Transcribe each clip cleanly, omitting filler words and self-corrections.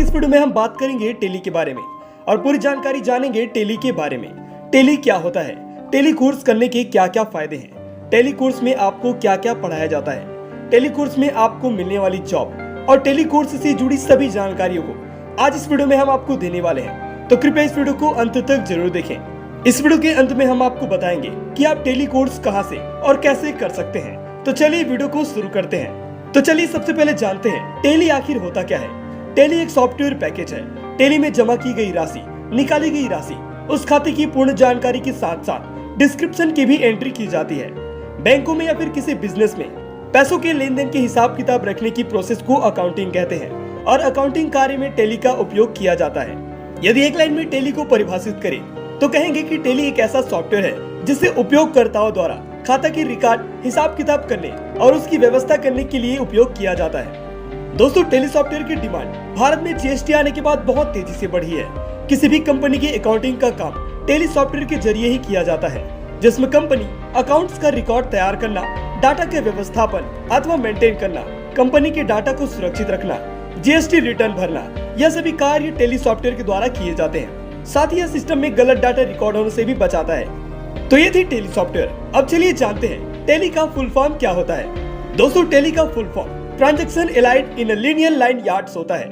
इस वीडियो में हम बात करेंगे टेली के बारे में और पूरी जानकारी जानेंगे टेली के बारे में। टेली क्या होता है, टेली कोर्स करने के क्या क्या फायदे हैं, टेली कोर्स में आपको क्या क्या पढ़ाया जाता है, टेली कोर्स में आपको मिलने वाली जॉब और टेली कोर्स से जुड़ी सभी जानकारियों को आज इस वीडियो में हम आपको देने वाले हैं। तो कृपया इस वीडियो को अंत तक जरूर देखें। इस वीडियो के अंत में हम आपको बताएंगे कि आप टेली कोर्स कहां से और कैसे कर सकते हैं। तो चलिए वीडियो को शुरू करते हैं। तो चलिए सबसे पहले जानते हैं टेली आखिर होता क्या है। टेली एक सॉफ्टवेयर पैकेज है। टेली में जमा की गई राशि, निकाली गई राशि, उस खाते की पूर्ण जानकारी के साथ साथ डिस्क्रिप्शन की भी एंट्री की जाती है। बैंकों में या फिर किसी बिजनेस में पैसों के लेन देन के हिसाब किताब रखने की प्रोसेस को अकाउंटिंग कहते हैं और अकाउंटिंग कार्य में टेली का उपयोग किया जाता है। यदि एक लाइन में टेली को परिभाषित करें तो कहेंगे कि टेली एक ऐसा सॉफ्टवेयर है जिसे उपयोगकर्ताओं द्वारा खाता की रिकॉर्ड, हिसाब किताब करने और उसकी व्यवस्था करने के लिए उपयोग किया जाता है। दोस्तों, टेली सॉफ्टवेयर की डिमांड भारत में जीएसटी आने के बाद बहुत तेजी से बढ़ी है। किसी भी कंपनी की अकाउंटिंग का काम टेली सॉफ्टवेयर के जरिए ही किया जाता है, जिसमें कंपनी अकाउंट्स का रिकॉर्ड तैयार करना, डाटा के व्यवस्थापन अथवा मेंटेन करना, कंपनी के डाटा को सुरक्षित रखना, जीएसटी रिटर्न भरना, यह सभी कार्य टेली सॉफ्टवेयर के द्वारा किए जाते हैं। साथ ही यह सिस्टम में गलत डाटा रिकॉर्ड होने से भी बचाता है। तो ये थी टेली सॉफ्टवेयर। अब चलिए जानते हैं टेली का फुल फॉर्म क्या होता है। दोस्तों, टेली का full form transaction allied in linear line yards होता है।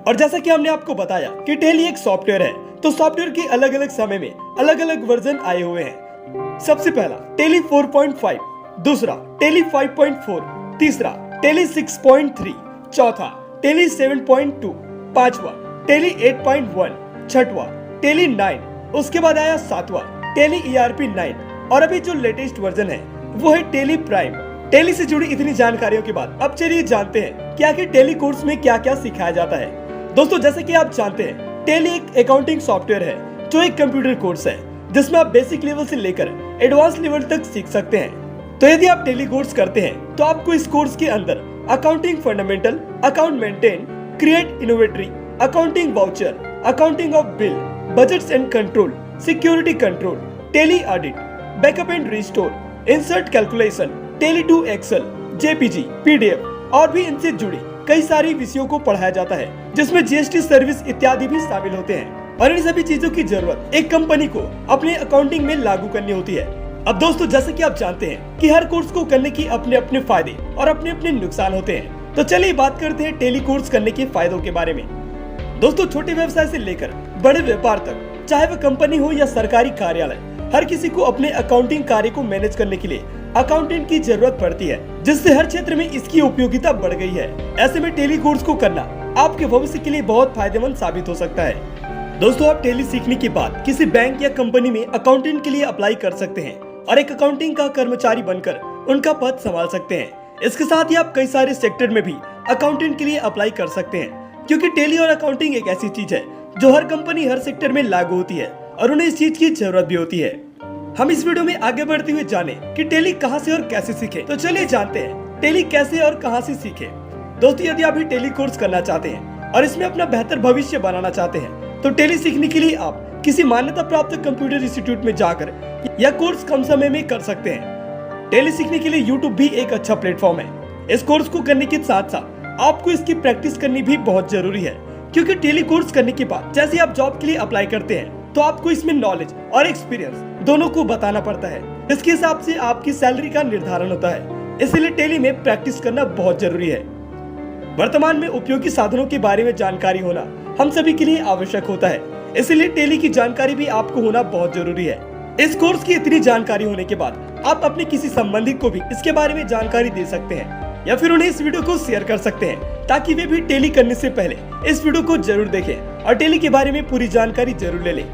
और जैसा कि हमने आपको बताया कि टेली एक सॉफ्टवेयर है, तो सॉफ्टवेयर के अलग अलग समय में अलग अलग वर्जन आए हुए हैं। सबसे पहला टेली 4.5, दूसरा टेली 5.4, तीसरा टेली 6.3, चौथा टेली 7.2, पांचवा टेली 8.1, छठवा टेली 9, उसके बाद आया सातवां टेली ERP 9 और अभी जो लेटेस्ट वर्जन है वो है टेली प्राइम। टेली से जुड़ी इतनी जानकारियों के बाद अब चलिए जानते हैं कि आखिर टेली कोर्स में क्या क्या सिखाया जाता है। दोस्तों, जैसे कि आप जानते हैं टेली एक अकाउंटिंग सॉफ्टवेयर है जो एक कंप्यूटर कोर्स है जिसमें आप बेसिक लेवल से लेकर एडवांस लेवल तक सीख सकते हैं। तो यदि आप टेली कोर्स करते हैं तो आपको इस कोर्स के अंदर accounting fundamental, account maintain, create inventory, accounting voucher, accounting of bill, budgets and control, security control, Tally audit, backup and restore, insert calculation, Tally to Excel, JPG, PDF और भी इनसे जुड़ी कई सारी विषयों को पढ़ाया जाता है, जिसमें जीएसटी सर्विस इत्यादि भी शामिल होते हैं। और इन सभी चीजों की जरूरत एक कंपनी को अपने अकाउंटिंग में लागू करनी होती है। अब दोस्तों, जैसे कि आप जानते हैं कि हर कोर्स को करने की अपने अपने फायदे और अपने अपने नुकसान होते हैं। तो चलिए बात करते हैं टेली कोर्स करने के फायदों के बारे में। दोस्तों, छोटे व्यवसाय से लेकर बड़े व्यापार तक, चाहे वह कंपनी हो या सरकारी कार्यालय, हर किसी को अपने अकाउंटिंग कार्य को मैनेज करने के लिए अकाउंटेंट की जरूरत पड़ती है, जिससे हर क्षेत्र में इसकी उपयोगिता बढ़ गई है। ऐसे में टेली कोर्स को करना आपके भविष्य के लिए बहुत फायदेमंद साबित हो सकता है। दोस्तों, आप टेली सीखने के बाद किसी बैंक या कंपनी में अकाउंटेंट के लिए अप्लाई कर सकते हैं और एक अकाउंटिंग का कर्मचारी बनकर उनका पद संभाल सकते हैं। इसके साथ ही आप कई सारे सेक्टर में भी अकाउंटेंट के लिए अप्लाई कर सकते हैं, क्योंकि टेली और अकाउंटिंग एक ऐसी चीज है जो हर कंपनी, हर सेक्टर में लागू होती है और उन्हें इस चीज की जरूरत भी होती है। हम इस वीडियो में आगे बढ़ते हुए जाने कि टेली कहां से और कैसे सीखे। तो चलिए जानते हैं टेली कैसे और कहां से सीखे। दोस्तों, यदि आप भी टेली कोर्स करना चाहते हैं और इसमें अपना बेहतर भविष्य बनाना चाहते हैं तो टेली सीखने के लिए आप किसी मान्यता प्राप्त कंप्यूटर इंस्टीट्यूट में जाकर यह कोर्स कम समय में कर सकते हैं। टेली सीखने के लिए यूट्यूब भी एक अच्छा प्लेटफॉर्म है। इस कोर्स को करने के साथ साथ आपको इसकी प्रैक्टिस करनी भी बहुत जरूरी है, क्योंकि टेली कोर्स करने के बाद जैसे आप जॉब के लिए अप्लाई करते हैं तो आपको इसमें नॉलेज और एक्सपीरियंस दोनों को बताना पड़ता है। इसके हिसाब से आपकी सैलरी का निर्धारण होता है, इसलिए टेली में प्रैक्टिस करना बहुत जरूरी है। वर्तमान में उपयोगी साधनों के बारे में जानकारी होना हम सभी के लिए आवश्यक होता है, इसलिए टेली की जानकारी भी आपको होना बहुत जरूरी है। इस कोर्स की इतनी जानकारी होने के बाद आप अपने किसी संबंधित को भी इसके बारे में जानकारी दे सकते हैं या फिर उन्हें इस वीडियो को शेयर कर सकते हैं, ताकि वे भी टेली करने से पहले इस वीडियो को जरूर देखें और टेली के बारे में पूरी जानकारी जरूर ले लें।